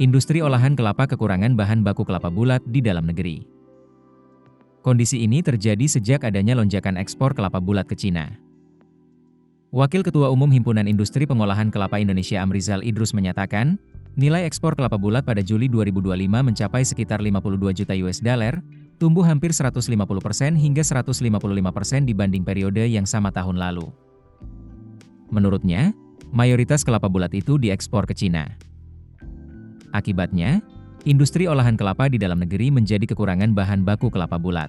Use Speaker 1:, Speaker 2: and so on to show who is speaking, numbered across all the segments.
Speaker 1: Industri olahan kelapa kekurangan bahan baku kelapa bulat di dalam negeri. Kondisi ini terjadi sejak adanya lonjakan ekspor kelapa bulat ke Cina. Wakil Ketua Umum Himpunan Industri Pengolahan Kelapa Indonesia Amrizal Idrus menyatakan, nilai ekspor kelapa bulat pada Juli 2025 mencapai sekitar 52 juta USD, tumbuh hampir 150% hingga 155% dibanding periode yang sama tahun lalu. Menurutnya, mayoritas kelapa bulat itu diekspor ke Cina. Akibatnya, industri olahan kelapa di dalam negeri menjadi kekurangan bahan baku kelapa bulat.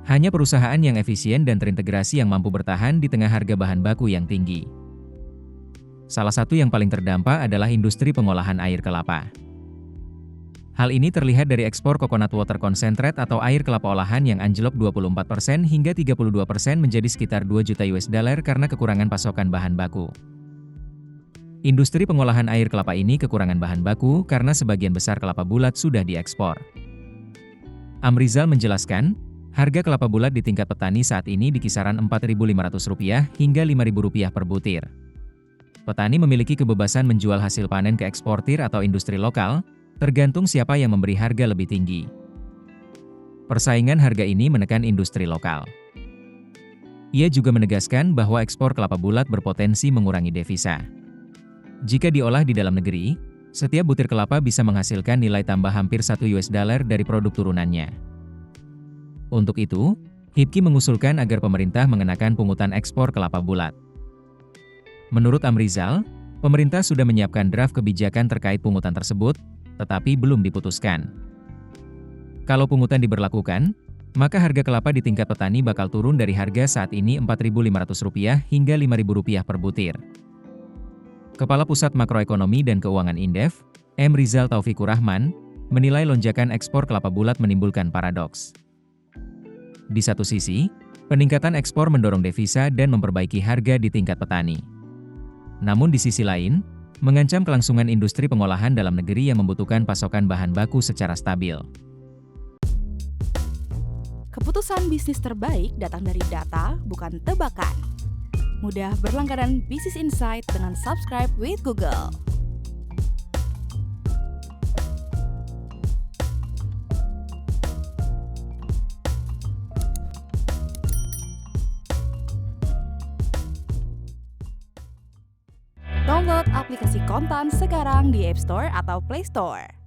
Speaker 1: Hanya perusahaan yang efisien dan terintegrasi yang mampu bertahan di tengah harga bahan baku yang tinggi. Salah satu yang paling terdampak adalah industri pengolahan air kelapa. Hal ini terlihat dari ekspor coconut water concentrate atau air kelapa olahan yang anjlok 24% hingga 32% menjadi sekitar 2 juta USD karena kekurangan pasokan bahan baku. Industri pengolahan air kelapa ini kekurangan bahan baku karena sebagian besar kelapa bulat sudah diekspor. Amrizal menjelaskan, harga kelapa bulat di tingkat petani saat ini di kisaran Rp4.500 hingga Rp5.000 per butir. Petani memiliki kebebasan menjual hasil panen ke eksportir atau industri lokal, tergantung siapa yang memberi harga lebih tinggi. Persaingan harga ini menekan industri lokal. Ia juga menegaskan bahwa ekspor kelapa bulat berpotensi mengurangi devisa. Jika diolah di dalam negeri, setiap butir kelapa bisa menghasilkan nilai tambah hampir $1 dari produk turunannya. Untuk itu, HIPKI mengusulkan agar pemerintah mengenakan pungutan ekspor kelapa bulat. Menurut Amrizal, pemerintah sudah menyiapkan draft kebijakan terkait pungutan tersebut, tetapi belum diputuskan. Kalau pungutan diberlakukan, maka harga kelapa di tingkat petani bakal turun dari harga saat ini Rp4.500 hingga Rp5.000 per butir. Kepala Pusat Makroekonomi dan Keuangan Indef, M. Rizal Taufikur Rahman, menilai lonjakan ekspor kelapa bulat menimbulkan paradoks. Di satu sisi, peningkatan ekspor mendorong devisa dan memperbaiki harga di tingkat petani. Namun di sisi lain, mengancam kelangsungan industri pengolahan dalam negeri yang membutuhkan pasokan bahan baku secara stabil.
Speaker 2: Keputusan bisnis terbaik datang dari data, bukan tebakan. Mudah berlangganan Business Insight dengan subscribe with Google. Download aplikasi Kontan sekarang di App Store atau Play Store.